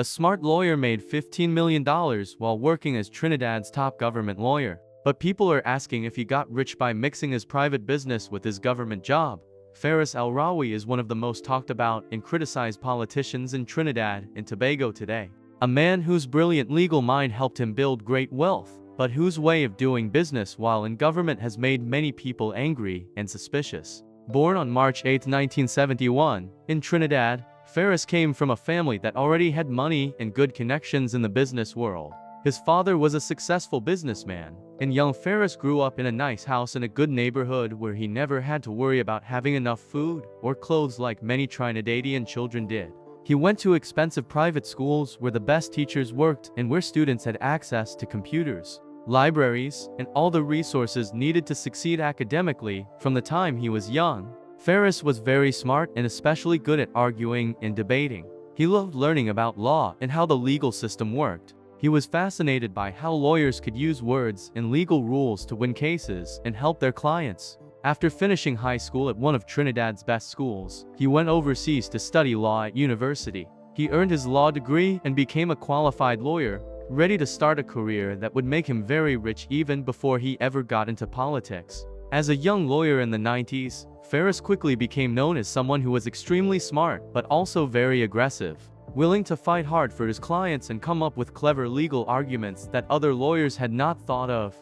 A smart lawyer made $15 million while working as Trinidad's top government lawyer. But people are asking if he got rich by mixing his private business with his government job. Faris Al-Rawi is one of the most talked about and criticized politicians in Trinidad and Tobago today. A man whose brilliant legal mind helped him build great wealth, but whose way of doing business while in government has made many people angry and suspicious. Born on March 8, 1971, in Trinidad, Faris came from a family that already had money and good connections in the business world. His father was a successful businessman, and young Faris grew up in a nice house in a good neighborhood where he never had to worry about having enough food or clothes like many Trinidadian children did. He went to expensive private schools where the best teachers worked and where students had access to computers, libraries, and all the resources needed to succeed academically. From the time he was young, Faris was very smart and especially good at arguing and debating. He loved learning about law and how the legal system worked. He was fascinated by how lawyers could use words and legal rules to win cases and help their clients. After finishing high school at one of Trinidad's best schools, he went overseas to study law at university. He earned his law degree and became a qualified lawyer, ready to start a career that would make him very rich even before he ever got into politics. As a young lawyer in the 90s, Faris quickly became known as someone who was extremely smart but also very aggressive, willing to fight hard for his clients and come up with clever legal arguments that other lawyers had not thought of.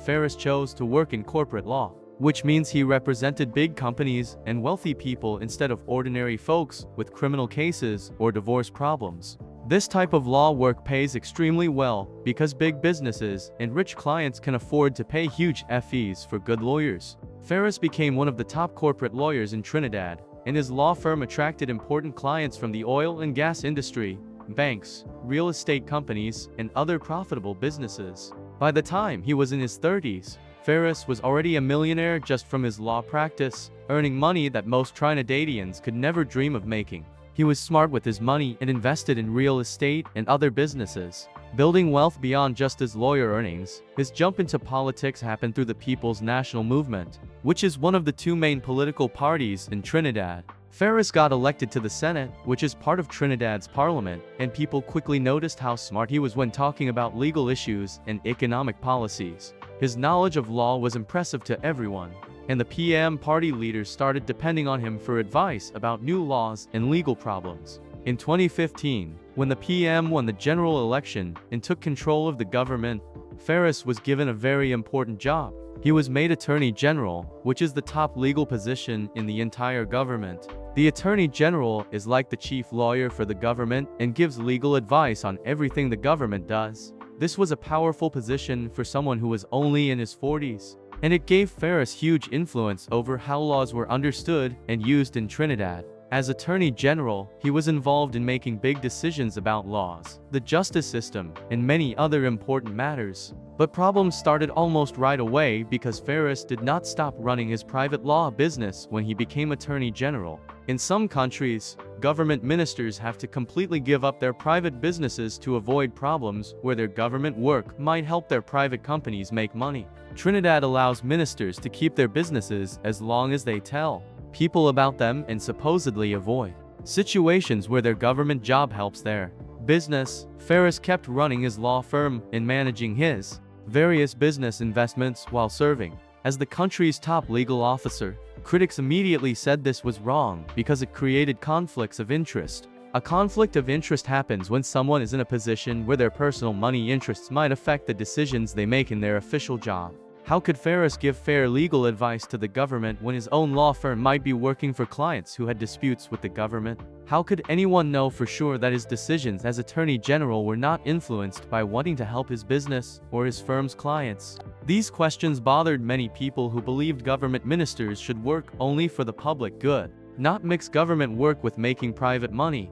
Faris chose to work in corporate law, which means he represented big companies and wealthy people instead of ordinary folks with criminal cases or divorce problems. This type of law work pays extremely well because big businesses and rich clients can afford to pay huge fees for good lawyers. Faris became one of the top corporate lawyers in Trinidad, and his law firm attracted important clients from the oil and gas industry, banks, real estate companies, and other profitable businesses. By the time he was in his 30s, Faris was already a millionaire just from his law practice, earning money that most Trinidadians could never dream of making. He was smart with his money and invested in real estate and other businesses, building wealth beyond just his lawyer earnings. His jump into politics happened through the People's National Movement, which is one of the two main political parties in Trinidad. Faris got elected to the Senate, which is part of Trinidad's parliament, and people quickly noticed how smart he was when talking about legal issues and economic policies. His knowledge of law was impressive to everyone, and the PM party leaders started depending on him for advice about new laws and legal problems. In 2015, when the PM won the general election and took control of the government, Faris was given a very important job. He was made Attorney General, which is the top legal position in the entire government. The Attorney General is like the chief lawyer for the government and gives legal advice on everything the government does. This was a powerful position for someone who was only in his 40s, and it gave Faris huge influence over how laws were understood and used in Trinidad. As Attorney General, he was involved in making big decisions about laws, the justice system, and many other important matters. But problems started almost right away because Faris did not stop running his private law business when he became Attorney General. In some countries, government ministers have to completely give up their private businesses to avoid problems where their government work might help their private companies make money. Trinidad allows ministers to keep their businesses as long as they tell people about them and supposedly avoid situations where their government job helps their business. Faris kept running his law firm and managing his various business investments while serving as the country's top legal officer. Critics immediately said this was wrong because it created conflicts of interest. A conflict of interest happens when someone is in a position where their personal money interests might affect the decisions they make in their official job. How could Faris give fair legal advice to the government when his own law firm might be working for clients who had disputes with the government? How could anyone know for sure that his decisions as Attorney General were not influenced by wanting to help his business or his firm's clients? These questions bothered many people who believed government ministers should work only for the public good, not mix government work with making private money.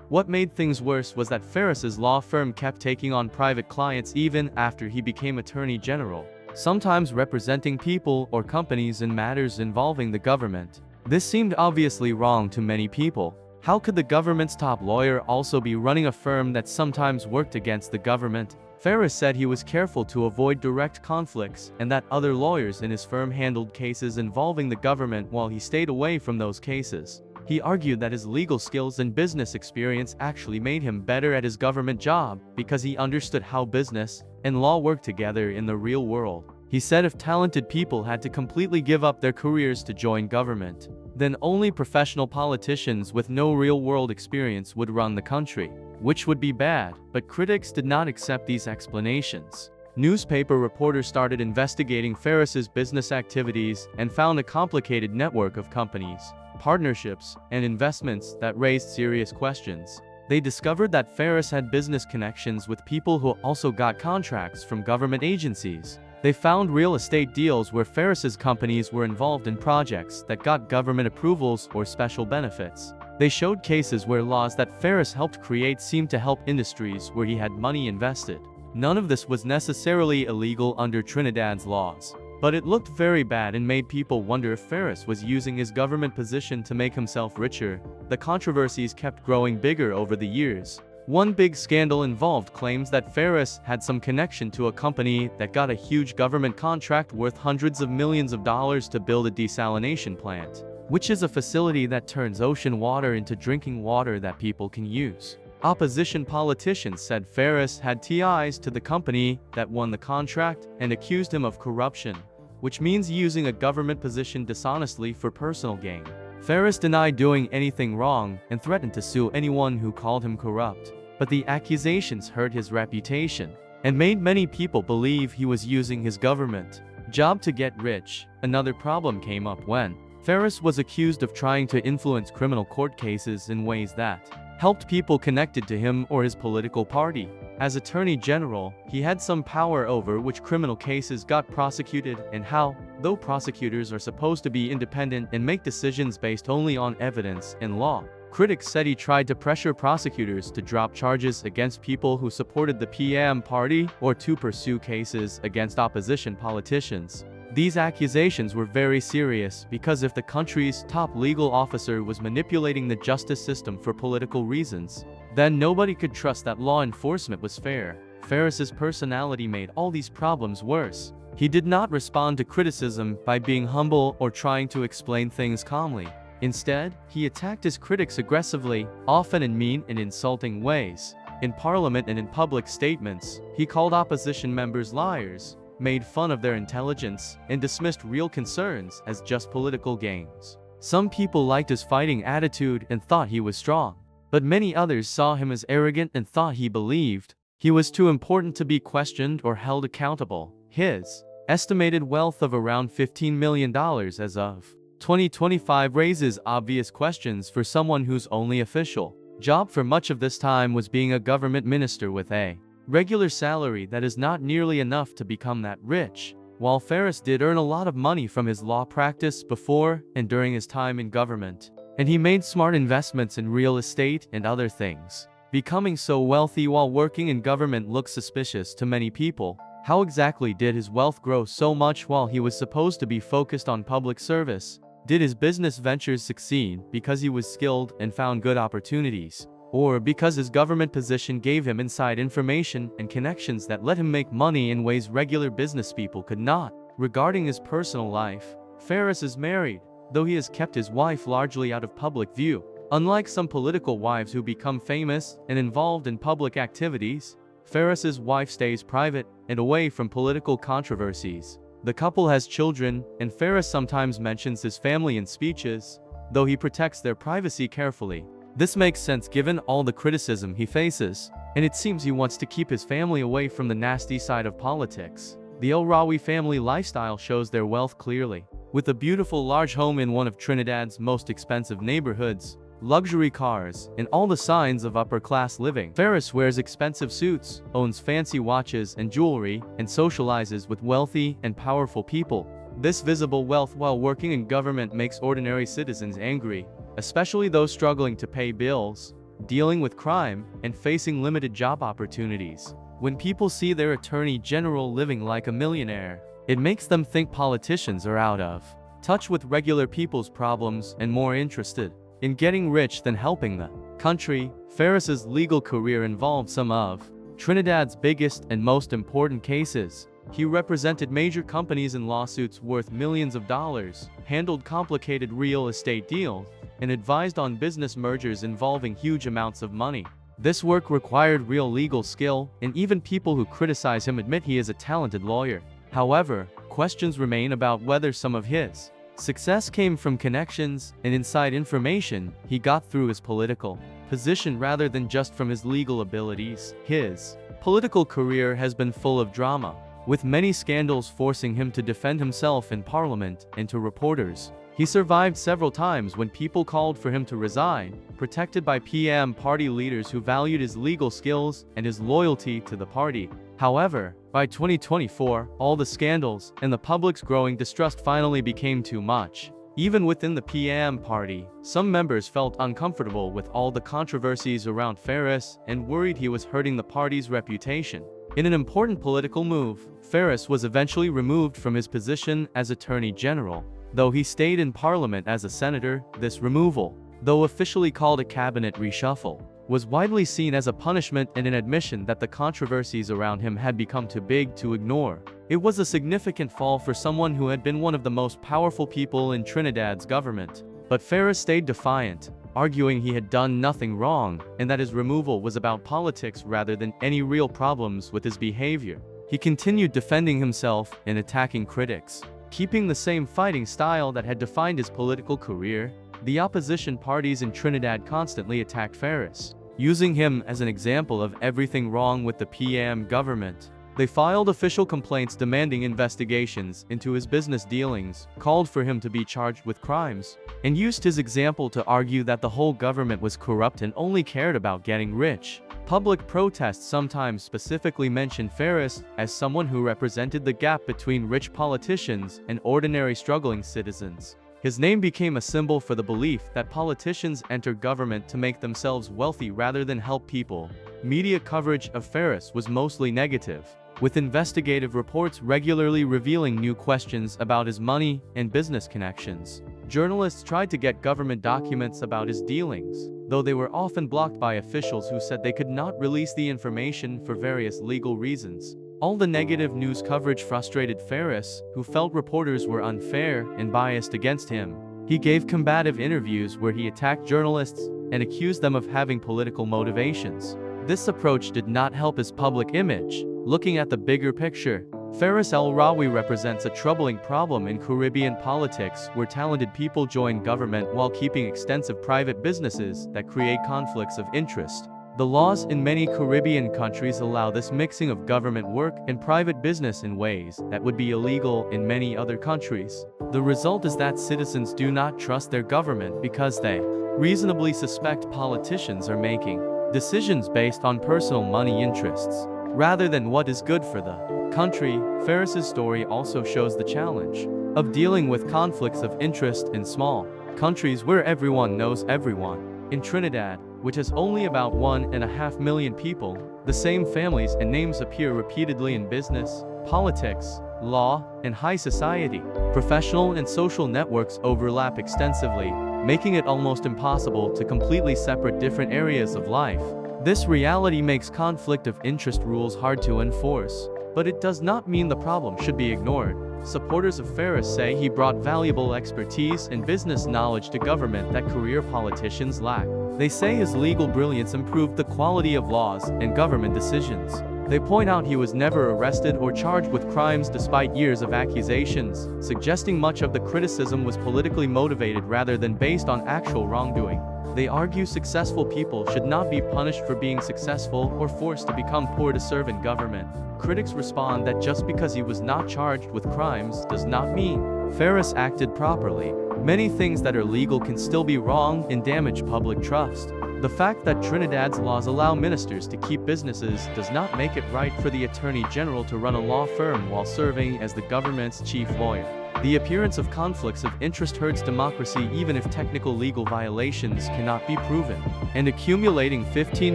What made things worse was that Faris's law firm kept taking on private clients even after he became Attorney General, sometimes representing people or companies in matters involving the government. This seemed obviously wrong to many people. How could the government's top lawyer also be running a firm that sometimes worked against the government? Faris said he was careful to avoid direct conflicts and that other lawyers in his firm handled cases involving the government while he stayed away from those cases. He argued that his legal skills and business experience actually made him better at his government job because he understood how business and law work together in the real world. He said if talented people had to completely give up their careers to join government, then only professional politicians with no real-world experience would run the country, which would be bad, but critics did not accept these explanations. Newspaper reporters started investigating Faris's business activities and found a complicated network of companies, partnerships, and investments that raised serious questions. They discovered that Faris had business connections with people who also got contracts from government agencies. They found real estate deals where Faris's companies were involved in projects that got government approvals or special benefits. They showed cases where laws that Faris helped create seemed to help industries where he had money invested. None of this was necessarily illegal under Trinidad's laws, but it looked very bad and made people wonder if Faris was using his government position to make himself richer. The controversies kept growing bigger over the years. One big scandal involved claims that Faris had some connection to a company that got a huge government contract worth hundreds of millions of dollars to build a desalination plant, which is a facility that turns ocean water into drinking water that people can use. Opposition politicians said Faris had ties to the company that won the contract and accused him of corruption, which means using a government position dishonestly for personal gain. Faris denied doing anything wrong and threatened to sue anyone who called him corrupt. But the accusations hurt his reputation and made many people believe he was using his government job to get rich. Another problem came up when Faris was accused of trying to influence criminal court cases in ways that helped people connected to him or his political party. As Attorney General, he had some power over which criminal cases got prosecuted and how, though prosecutors are supposed to be independent and make decisions based only on evidence and law. Critics said he tried to pressure prosecutors to drop charges against people who supported the PM party or to pursue cases against opposition politicians. These accusations were very serious because if the country's top legal officer was manipulating the justice system for political reasons, then nobody could trust that law enforcement was fair. Faris's personality made all these problems worse. He did not respond to criticism by being humble or trying to explain things calmly. Instead, he attacked his critics aggressively, often in mean and insulting ways. In parliament and in public statements, he called opposition members liars, made fun of their intelligence, and dismissed real concerns as just political games. Some people liked his fighting attitude and thought he was strong, but many others saw him as arrogant and thought he believed he was too important to be questioned or held accountable. His estimated wealth of around $15 million as of 2025 raises obvious questions for someone whose only official job for much of this time was being a government minister with a regular salary that is not nearly enough to become that rich. While Faris did earn a lot of money from his law practice before and during his time in government, and he made smart investments in real estate and other things, becoming so wealthy while working in government looks suspicious to many people. How exactly did his wealth grow so much while he was supposed to be focused on public service? Did his business ventures succeed because he was skilled and found good opportunities, or because his government position gave him inside information and connections that let him make money in ways regular business people could not? Regarding his personal life, Faris is married, though he has kept his wife largely out of public view. Unlike some political wives who become famous and involved in public activities, Faris's wife stays private and away from political controversies. The couple has children, and Faris sometimes mentions his family in speeches, though he protects their privacy carefully. This makes sense given all the criticism he faces, and it seems he wants to keep his family away from the nasty side of politics. The Al-Rawi family lifestyle shows their wealth clearly. With a beautiful large home in one of Trinidad's most expensive neighborhoods, luxury cars, and all the signs of upper-class living, Faris wears expensive suits, owns fancy watches and jewelry, and socializes with wealthy and powerful people. This visible wealth while working in government makes ordinary citizens angry, especially those struggling to pay bills, dealing with crime, and facing limited job opportunities. When people see their attorney general living like a millionaire, it makes them think politicians are out of touch with regular people's problems and more interested in getting rich than helping the country. Faris's legal career involved some of Trinidad's biggest and most important cases. He represented major companies in lawsuits worth millions of dollars, handled complicated real estate deals, and advised on business mergers involving huge amounts of money. This work required real legal skill, and even people who criticize him admit he is a talented lawyer. However, questions remain about whether some of his success came from connections and inside information he got through his political position rather than just from his legal abilities. His political career has been full of drama, with many scandals forcing him to defend himself in parliament and to reporters. He survived several times when people called for him to resign, protected by PM party leaders who valued his legal skills and his loyalty to the party. However, by 2024, all the scandals and the public's growing distrust finally became too much. Even within the PM party, some members felt uncomfortable with all the controversies around Faris and worried he was hurting the party's reputation. In an important political move, Faris was eventually removed from his position as Attorney General. Though he stayed in Parliament as a senator, this removal, though officially called a cabinet reshuffle, was widely seen as a punishment and an admission that the controversies around him had become too big to ignore. It was a significant fall for someone who had been one of the most powerful people in Trinidad's government. But Faris stayed defiant, arguing he had done nothing wrong and that his removal was about politics rather than any real problems with his behavior. He continued defending himself and attacking critics, keeping the same fighting style that had defined his political career. The opposition parties in Trinidad constantly attacked Faris, using him as an example of everything wrong with the PM government. They filed official complaints demanding investigations into his business dealings, called for him to be charged with crimes, and used his example to argue that the whole government was corrupt and only cared about getting rich. Public protests sometimes specifically mention Faris as someone who represented the gap between rich politicians and ordinary struggling citizens. His name became a symbol for the belief that politicians enter government to make themselves wealthy rather than help people. Media coverage of Faris was mostly negative, with investigative reports regularly revealing new questions about his money and business connections. Journalists tried to get government documents about his dealings, though they were often blocked by officials who said they could not release the information for various legal reasons. All the negative news coverage frustrated Faris, who felt reporters were unfair and biased against him. He gave combative interviews where he attacked journalists and accused them of having political motivations. This approach did not help his public image. Looking at the bigger picture, Faris Al-Rawi represents a troubling problem in Caribbean politics where talented people join government while keeping extensive private businesses that create conflicts of interest. The laws in many Caribbean countries allow this mixing of government work and private business in ways that would be illegal in many other countries. The result is that citizens do not trust their government because they reasonably suspect politicians are making decisions based on personal money interests, rather than what is good for the country. Faris's story also shows the challenge of dealing with conflicts of interest in small countries where everyone knows everyone. In Trinidad, which has only about 1.5 million people, the same families and names appear repeatedly in business, politics, law, and high society. Professional and social networks overlap extensively, making it almost impossible to completely separate different areas of life. This reality makes conflict of interest rules hard to enforce, but it does not mean the problem should be ignored. Supporters of Faris say he brought valuable expertise and business knowledge to government that career politicians lack. They say his legal brilliance improved the quality of laws and government decisions. They point out he was never arrested or charged with crimes despite years of accusations, suggesting much of the criticism was politically motivated rather than based on actual wrongdoing. They argue successful people should not be punished for being successful or forced to become poor to serve in government. Critics respond that just because he was not charged with crimes does not mean Faris acted properly. Many things that are legal can still be wrong and damage public trust. The fact that Trinidad's laws allow ministers to keep businesses does not make it right for the Attorney General to run a law firm while serving as the government's chief lawyer. The appearance of conflicts of interest hurts democracy even if technical legal violations cannot be proven. And accumulating $15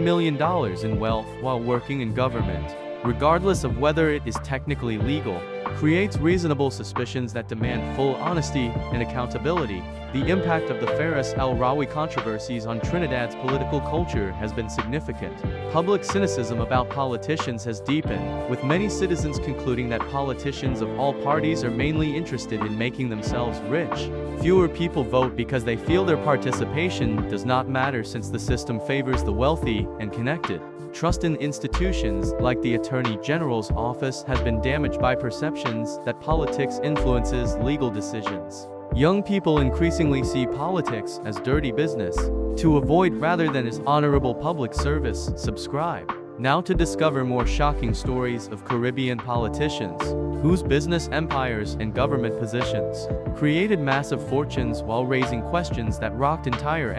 million in wealth while working in government regardless of whether it is technically legal, creates reasonable suspicions that demand full honesty and accountability. The impact of the Faris Al-Rawi controversies on Trinidad's political culture has been significant. Public cynicism about politicians has deepened, with many citizens concluding that politicians of all parties are mainly interested in making themselves rich. Fewer people vote because they feel their participation does not matter, since the system favors the wealthy and connected. Trust in institutions, like the Attorney General's office, has been damaged by perceptions that politics influences legal decisions. Young people increasingly see politics as dirty business to avoid rather than as honorable public service. Subscribe now to discover more shocking stories of Caribbean politicians whose business empires and government positions created massive fortunes while raising questions that rocked entire